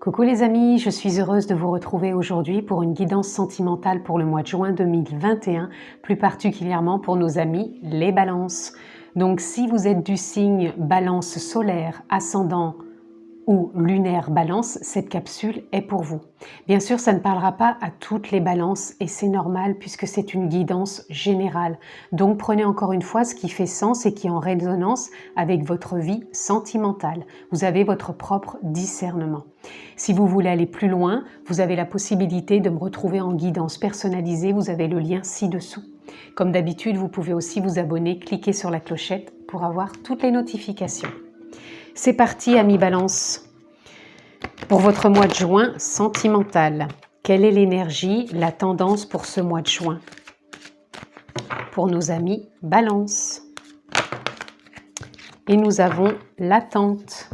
Coucou les amis, je suis heureuse de vous retrouver aujourd'hui pour une guidance sentimentale pour le mois de juin 2021, plus particulièrement pour nos amis les balances. Donc si vous êtes du signe balance solaire, ascendant ou lunaire balance, cette capsule est pour vous. Bien sûr, ça ne parlera pas à toutes les balances et c'est normal puisque c'est une guidance générale. Donc prenez encore une fois ce qui fait sens et qui est en résonance avec votre vie sentimentale. Vous avez votre propre discernement. Si vous voulez aller plus loin, vous avez la possibilité de me retrouver en guidance personnalisée. Vous avez le lien ci-dessous. Comme d'habitude, vous pouvez aussi vous abonner, cliquer sur la clochette pour avoir toutes les notifications. C'est parti, amis Balance. Pour votre mois de juin sentimental, quelle est l'énergie, la tendance pour ce mois de juin? Pour nos amis Balance. Et nous avons l'attente.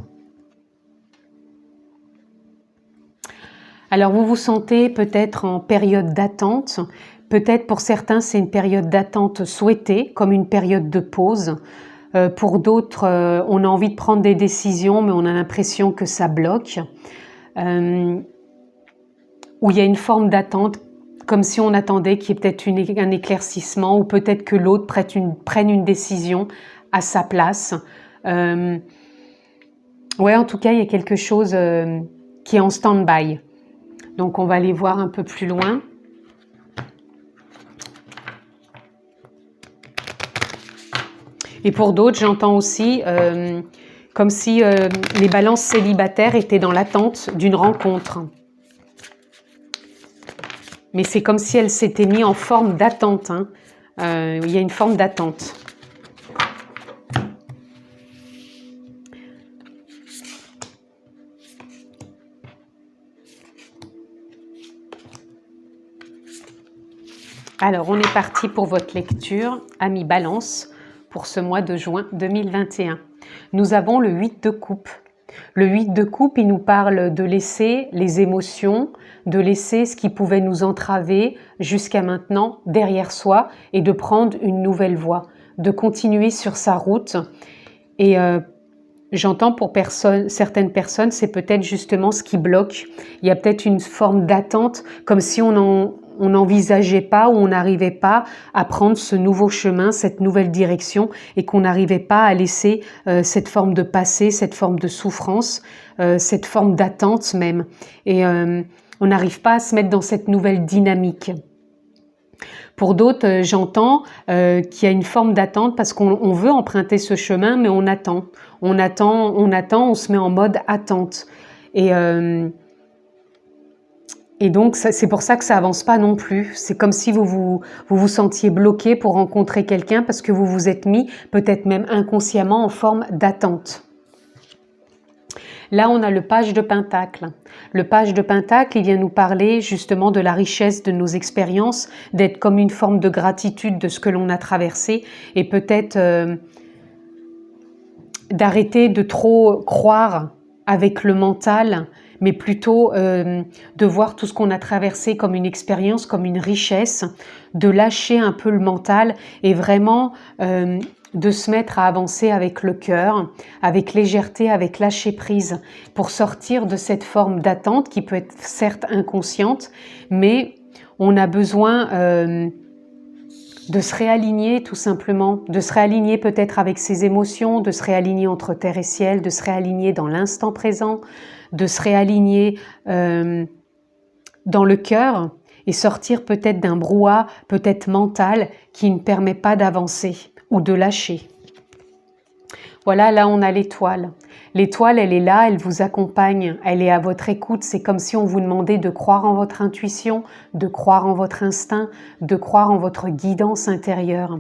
Alors vous vous sentez peut-être en période d'attente. Peut-être pour certains c'est une période d'attente souhaitée, comme une période de pause. Pour d'autres, on a envie de prendre des décisions, mais on a l'impression que ça bloque. Où il y a une forme d'attente, comme si on attendait qu'il y ait peut-être un éclaircissement, ou peut-être que l'autre prenne une décision à sa place. Ouais, en tout cas, il y a quelque chose qui est en stand-by. Donc, on va aller voir un peu plus loin. Et pour d'autres, j'entends aussi comme si les balances célibataires étaient dans l'attente d'une rencontre. Mais c'est comme si elles s'étaient mises en forme d'attente. Hein. Il y a une forme d'attente. Alors, on est parti pour votre lecture, amis Balance, pour ce mois de juin 2021. Nous avons le 8 de coupe. Le 8 de coupe, il nous parle de laisser les émotions, de laisser ce qui pouvait nous entraver jusqu'à maintenant derrière soi et de prendre une nouvelle voie, de continuer sur sa route. Et j'entends pour certaines personnes, c'est peut-être justement ce qui bloque. Il y a peut-être une forme d'attente, comme si on n'envisageait pas ou on n'arrivait pas à prendre ce nouveau chemin, cette nouvelle direction et qu'on n'arrivait pas à laisser cette forme de passé, cette forme de souffrance, cette forme d'attente même. Et on n'arrive pas à se mettre dans cette nouvelle dynamique. Pour d'autres, j'entends qu'il y a une forme d'attente parce qu'on veut emprunter ce chemin, mais on attend. On se met en mode attente. Et donc, c'est pour ça que ça avance pas non plus. C'est comme si vous vous sentiez bloqué pour rencontrer quelqu'un parce que vous vous êtes mis, peut-être même inconsciemment, en forme d'attente. Là, on a le page de Pentacle. Le page de Pentacle, il vient nous parler justement de la richesse de nos expériences, d'être comme une forme de gratitude de ce que l'on a traversé et peut-être d'arrêter de trop croire avec le mental, mais plutôt de voir tout ce qu'on a traversé comme une expérience, comme une richesse, de lâcher un peu le mental et vraiment de se mettre à avancer avec le cœur, avec légèreté, avec lâcher prise, pour sortir de cette forme d'attente qui peut être certes inconsciente, mais on a besoin de se réaligner tout simplement, de se réaligner peut-être avec ses émotions, de se réaligner entre terre et ciel, de se réaligner dans l'instant présent, de se réaligner dans le cœur et sortir peut-être d'un brouhaha, peut-être mental, qui ne permet pas d'avancer ou de lâcher. Voilà, là on a l'étoile. L'étoile, elle est là, elle vous accompagne, elle est à votre écoute. C'est comme si on vous demandait de croire en votre intuition, de croire en votre instinct, de croire en votre guidance intérieure.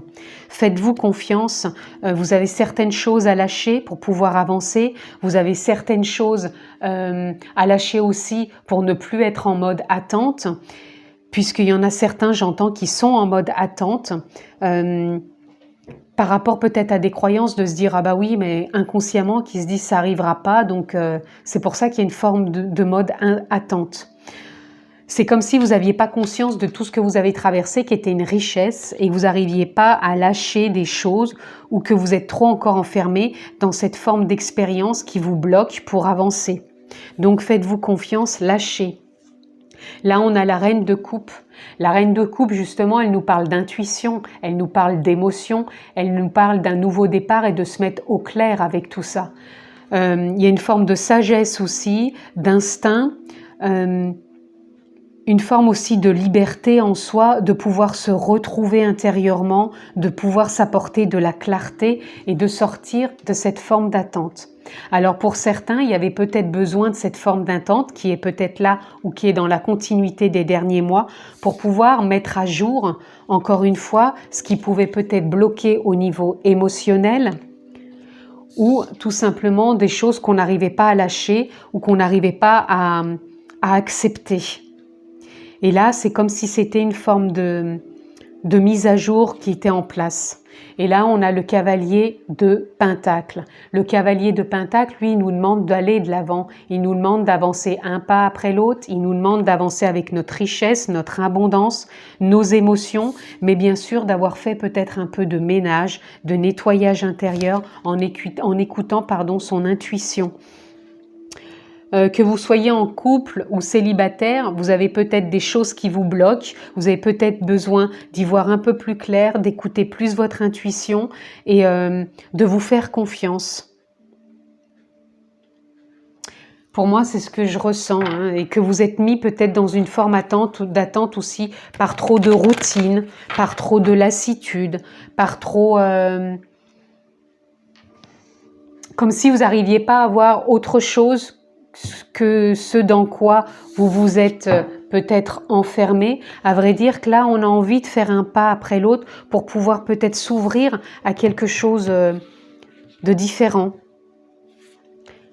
Faites-vous confiance, vous avez certaines choses à lâcher pour pouvoir avancer, vous avez certaines choses à lâcher aussi pour ne plus être en mode attente, puisqu'il y en a certains, j'entends, qui sont en mode attente, par rapport peut-être à des croyances de se dire « Ah bah oui, mais inconsciemment, qui se disent « ça n'arrivera pas », donc c'est pour ça qu'il y a une forme de mode attente. C'est comme si vous n'aviez pas conscience de tout ce que vous avez traversé, qui était une richesse, et vous n'arriviez pas à lâcher des choses, ou que vous êtes trop encore enfermé dans cette forme d'expérience qui vous bloque pour avancer. Donc faites-vous confiance, lâchez. Là, on a la reine de coupe. La reine de coupe, justement, elle nous parle d'intuition, elle nous parle d'émotion, elle nous parle d'un nouveau départ et de se mettre au clair avec tout ça. Il y a une forme de sagesse aussi, d'instinct, une forme aussi de liberté en soi, de pouvoir se retrouver intérieurement, de pouvoir s'apporter de la clarté et de sortir de cette forme d'attente. Alors pour certains, il y avait peut-être besoin de cette forme d'attente qui est peut-être là ou qui est dans la continuité des derniers mois pour pouvoir mettre à jour, encore une fois, ce qui pouvait peut-être bloquer au niveau émotionnel ou tout simplement des choses qu'on n'arrivait pas à lâcher ou qu'on n'arrivait pas à accepter. Et là, c'est comme si c'était une forme de mise à jour qui était en place. Et là, on a le cavalier de Pentacle. Le cavalier de Pentacle, lui, il nous demande d'aller de l'avant. Il nous demande d'avancer un pas après l'autre. Il nous demande d'avancer avec notre richesse, notre abondance, nos émotions, mais bien sûr d'avoir fait peut-être un peu de ménage, de nettoyage intérieur en écoutant son intuition. Que vous soyez en couple ou célibataire, vous avez peut-être des choses qui vous bloquent, vous avez peut-être besoin d'y voir un peu plus clair, d'écouter plus votre intuition et de vous faire confiance. Pour moi, c'est ce que je ressens et que vous êtes mis peut-être dans une forme d'attente aussi par trop de routine, par trop de lassitude, par trop... comme si vous n'arriviez pas à voir autre chose que ce dans quoi vous vous êtes peut-être enfermé. À vrai dire que là, on a envie de faire un pas après l'autre pour pouvoir peut-être s'ouvrir à quelque chose de différent.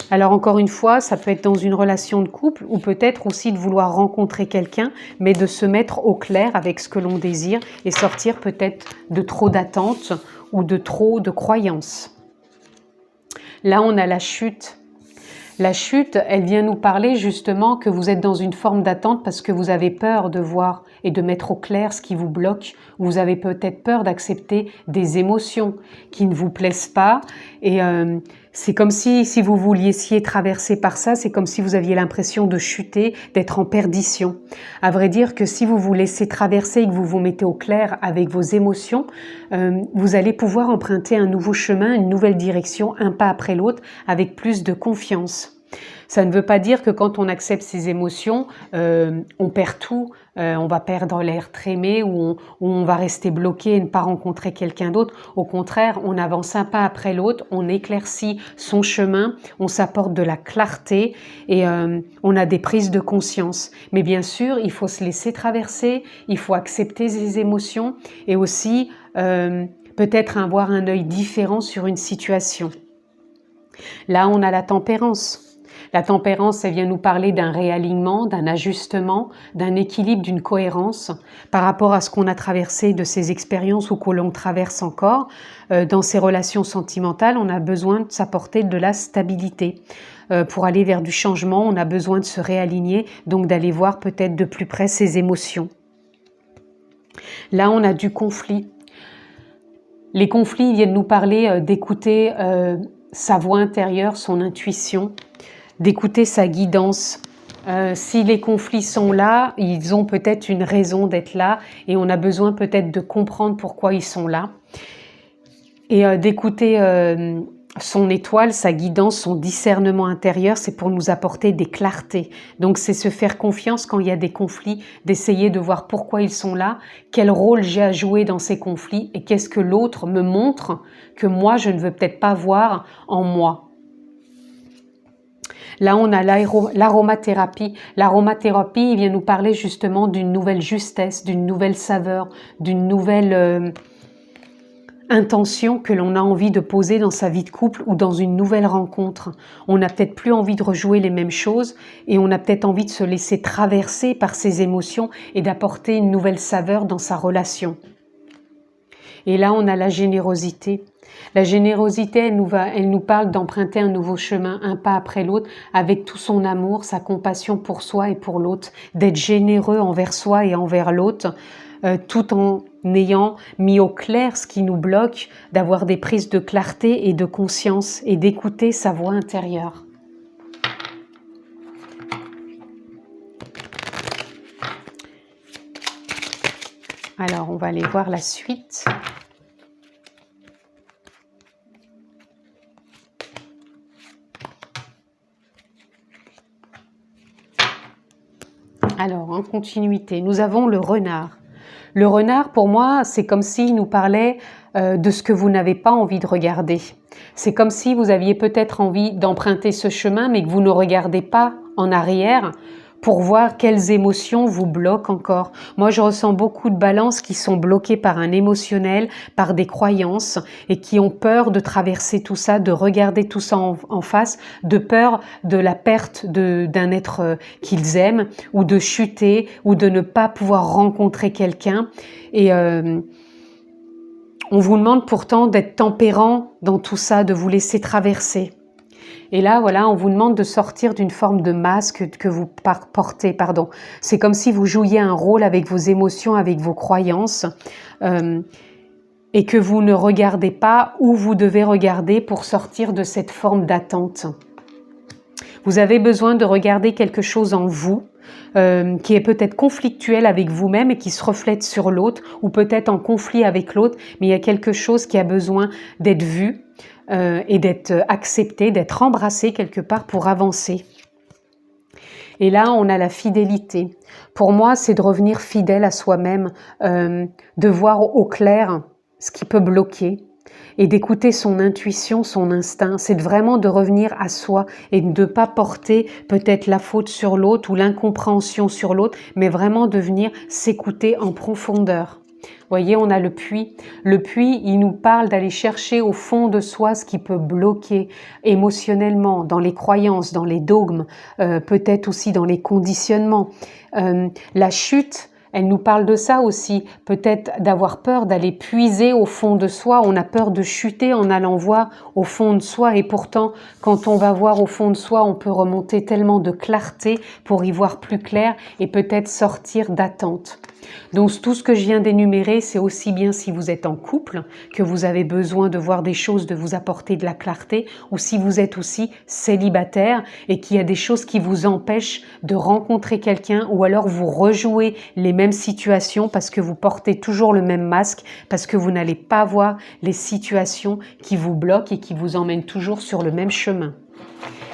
Alors encore une fois, ça peut être dans une relation de couple ou peut-être aussi de vouloir rencontrer quelqu'un, mais de se mettre au clair avec ce que l'on désire et sortir peut-être de trop d'attentes ou de trop de croyances. Là, on a la chute. La chute, elle vient nous parler justement que vous êtes dans une forme d'attente parce que vous avez peur de voir et de mettre au clair ce qui vous bloque. Vous avez peut-être peur d'accepter des émotions qui ne vous plaisent pas. Et c'est comme si vous vouliez traverser par ça, c'est comme si vous aviez l'impression de chuter, d'être en perdition. À vrai dire que si vous vous laissez traverser et que vous vous mettez au clair avec vos émotions, vous allez pouvoir emprunter un nouveau chemin, une nouvelle direction, un pas après l'autre, avec plus de confiance. Ça ne veut pas dire que quand on accepte ses émotions, on perd tout, on va perdre l'être aimé ou on va rester bloqué et ne pas rencontrer quelqu'un d'autre. Au contraire, on avance un pas après l'autre, on éclaircit son chemin, on s'apporte de la clarté et on a des prises de conscience. Mais bien sûr, il faut se laisser traverser, il faut accepter ses émotions et aussi peut-être avoir un œil différent sur une situation. Là, on a la tempérance. La tempérance, elle vient nous parler d'un réalignement, d'un ajustement, d'un équilibre, d'une cohérence par rapport à ce qu'on a traversé de ces expériences ou que l'on traverse encore. Dans ces relations sentimentales, on a besoin de s'apporter de la stabilité. Pour aller vers du changement, on a besoin de se réaligner, donc d'aller voir peut-être de plus près ses émotions. Là, on a du conflit. Les conflits viennent nous parler d'écouter sa voix intérieure, son intuition, d'écouter sa guidance. Si les conflits sont là, ils ont peut-être une raison d'être là et on a besoin peut-être de comprendre pourquoi ils sont là. Et d'écouter son étoile, sa guidance, son discernement intérieur, c'est pour nous apporter des clartés. Donc c'est se faire confiance quand il y a des conflits, d'essayer de voir pourquoi ils sont là, quel rôle j'ai à jouer dans ces conflits et qu'est-ce que l'autre me montre que moi je ne veux peut-être pas voir en moi. Là, on a l'aromathérapie. L'aromathérapie, il vient nous parler justement d'une nouvelle justesse, d'une nouvelle saveur, d'une nouvelle intention que l'on a envie de poser dans sa vie de couple ou dans une nouvelle rencontre. On n'a peut-être plus envie de rejouer les mêmes choses et on a peut-être envie de se laisser traverser par ses émotions et d'apporter une nouvelle saveur dans sa relation. Et là, on a la générosité. La générosité, elle nous parle d'emprunter un nouveau chemin, un pas après l'autre, avec tout son amour, sa compassion pour soi et pour l'autre, d'être généreux envers soi et envers l'autre, tout en ayant mis au clair ce qui nous bloque, d'avoir des prises de clarté et de conscience et d'écouter sa voix intérieure. Alors, on va aller voir la suite. Alors, en continuité, nous avons le renard. Le renard, pour moi, c'est comme s'il nous parlait de ce que vous n'avez pas envie de regarder. C'est comme si vous aviez peut-être envie d'emprunter ce chemin, mais que vous ne regardez pas en arrière pour voir quelles émotions vous bloquent encore. Moi, je ressens beaucoup de balances qui sont bloquées par un émotionnel, par des croyances et qui ont peur de traverser tout ça, de regarder tout ça en face, de peur de la perte d'un être qu'ils aiment ou de chuter ou de ne pas pouvoir rencontrer quelqu'un. Et on vous demande pourtant d'être tempérant dans tout ça, de vous laisser traverser. Et là, voilà, on vous demande de sortir d'une forme de masque que vous portez. C'est comme si vous jouiez un rôle avec vos émotions, avec vos croyances, et que vous ne regardez pas où vous devez regarder pour sortir de cette forme d'attente. Vous avez besoin de regarder quelque chose en vous, qui est peut-être conflictuel avec vous-même et qui se reflète sur l'autre, ou peut-être en conflit avec l'autre, mais il y a quelque chose qui a besoin d'être vu, et d'être accepté, d'être embrassé quelque part pour avancer. Et là, on a la fidélité. Pour moi, c'est de revenir fidèle à soi-même, de voir au clair ce qui peut bloquer et d'écouter son intuition, son instinct. C'est vraiment de revenir à soi et de ne pas porter peut-être la faute sur l'autre ou l'incompréhension sur l'autre, mais vraiment de venir s'écouter en profondeur. Vous voyez, on a le puits. Le puits, il nous parle d'aller chercher au fond de soi ce qui peut bloquer émotionnellement, dans les croyances, dans les dogmes, peut-être aussi dans les conditionnements. La chute, elle nous parle de ça aussi, peut-être d'avoir peur d'aller puiser au fond de soi. On a peur de chuter en allant voir au fond de soi et pourtant, quand on va voir au fond de soi, on peut remonter tellement de clarté pour y voir plus clair et peut-être sortir d'attente. Donc tout ce que je viens d'énumérer, c'est aussi bien si vous êtes en couple, que vous avez besoin de voir des choses, de vous apporter de la clarté, ou si vous êtes aussi célibataire et qu'il y a des choses qui vous empêchent de rencontrer quelqu'un, ou alors vous rejouez les mêmes situations parce que vous portez toujours le même masque, parce que vous n'allez pas voir les situations qui vous bloquent et qui vous emmènent toujours sur le même chemin.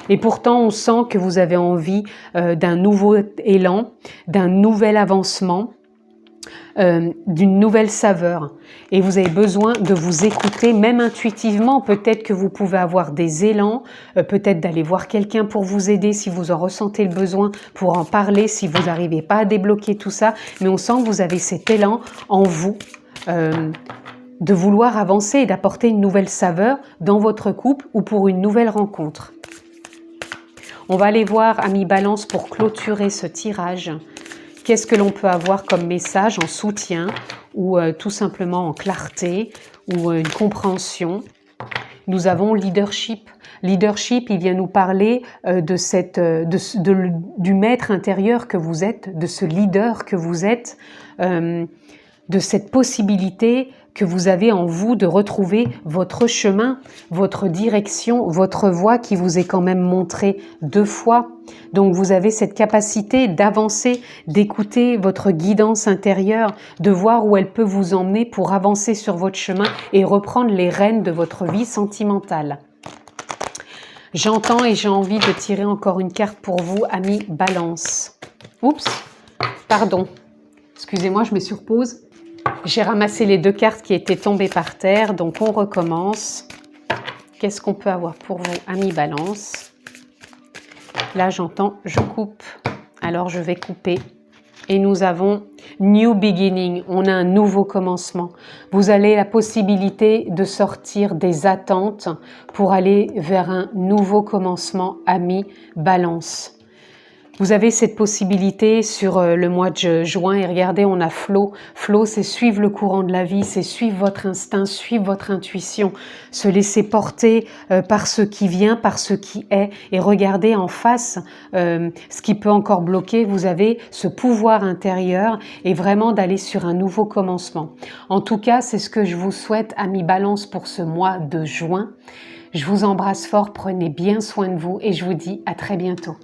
Et pourtant, on sent que vous avez envie d'un nouveau élan, d'un nouvel avancement, d'une nouvelle saveur. Et vous avez besoin de vous écouter, même intuitivement. Peut-être que vous pouvez avoir des élans, peut-être d'aller voir quelqu'un pour vous aider si vous en ressentez le besoin, pour en parler si vous n'arrivez pas à débloquer tout ça. Mais on sent que vous avez cet élan en vous, de vouloir avancer et d'apporter une nouvelle saveur dans votre couple ou pour une nouvelle rencontre. On va aller voir, amis Balance, pour clôturer ce tirage. Qu'est-ce que l'on peut avoir comme message en soutien ou tout simplement en clarté ou une compréhension? Nous avons leadership. Leadership, il vient nous parler du maître intérieur que vous êtes, de ce leader que vous êtes, de cette possibilité que vous avez en vous de retrouver votre chemin, votre direction, votre voie qui vous est quand même montrée 2 fois. Donc vous avez cette capacité d'avancer, d'écouter votre guidance intérieure, de voir où elle peut vous emmener pour avancer sur votre chemin et reprendre les rênes de votre vie sentimentale. J'entends et j'ai envie de tirer encore une carte pour vous, amis Balance. Oups, pardon, excusez-moi, je me surpose. J'ai ramassé les 2 cartes qui étaient tombées par terre, donc on recommence. Qu'est-ce qu'on peut avoir pour vous, amis Balance? Là, j'entends, je coupe. Alors, je vais couper. Et nous avons New Beginning. On a un nouveau commencement. Vous avez la possibilité de sortir des attentes pour aller vers un nouveau commencement, amis Balance. Vous avez cette possibilité sur le mois de juin et regardez, on a Flow. Flow, c'est suivre le courant de la vie, c'est suivre votre instinct, suivre votre intuition, se laisser porter par ce qui vient, par ce qui est et regarder en face ce qui peut encore bloquer. Vous avez ce pouvoir intérieur et vraiment d'aller sur un nouveau commencement. En tout cas, c'est ce que je vous souhaite, amis Balance, pour ce mois de juin. Je vous embrasse fort, prenez bien soin de vous et je vous dis à très bientôt.